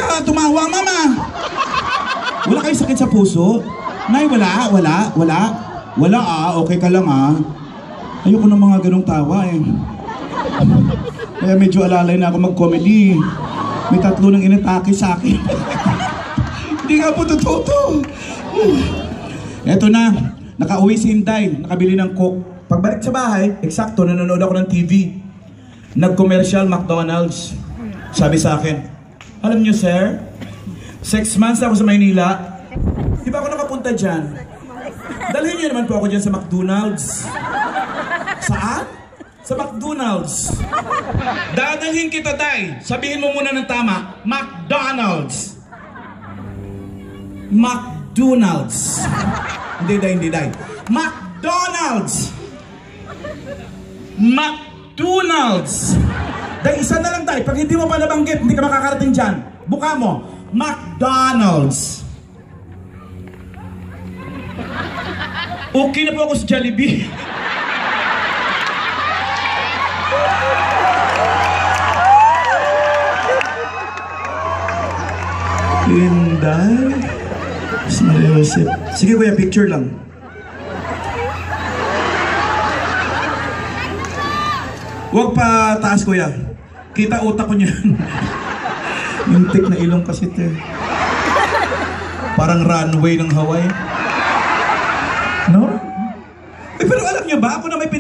ka tumawa, mama? Wala kayong sakit sa puso? Nay, wala okay ka lang Ayoko ng mga ganong tawa Kaya medyo alalay na ako mag-comedy. May 3 nang inatake sa akin. Hindi nga po totoo. Eto na, nakauwi si Inday, nakabili ng Coke. Pagbalik sa bahay, eksakto, nanonood ako ng TV. Nag-commercial McDonald's. Sabi sa akin, alam niyo sir, 6 months na ako sa Maynila. Di ba ako nakapunta dyan? Dalhin niyo naman po ako dyan sa McDonald's. Saan? Sa McDonald's. Dadalhin kita, Day. Sabihin mo muna ng tama, McDonald's. McDonald's. Hindi, Day. McDonald's. McDonald's. Day, isa na lang, Day. Pag hindi mo pa nabanggit, hindi ka makakarating dyan. Buka mo. McDonald's. Okay na po ako sa Jollibee. Inday. Joseph. Sige kuya, picture lang. Huwag pa taas kuya. Kita utak ko niyan. Muntik na ilong kasi ito. Parang runway ng Hawaii. No? Pero alam niyo ba, ako na may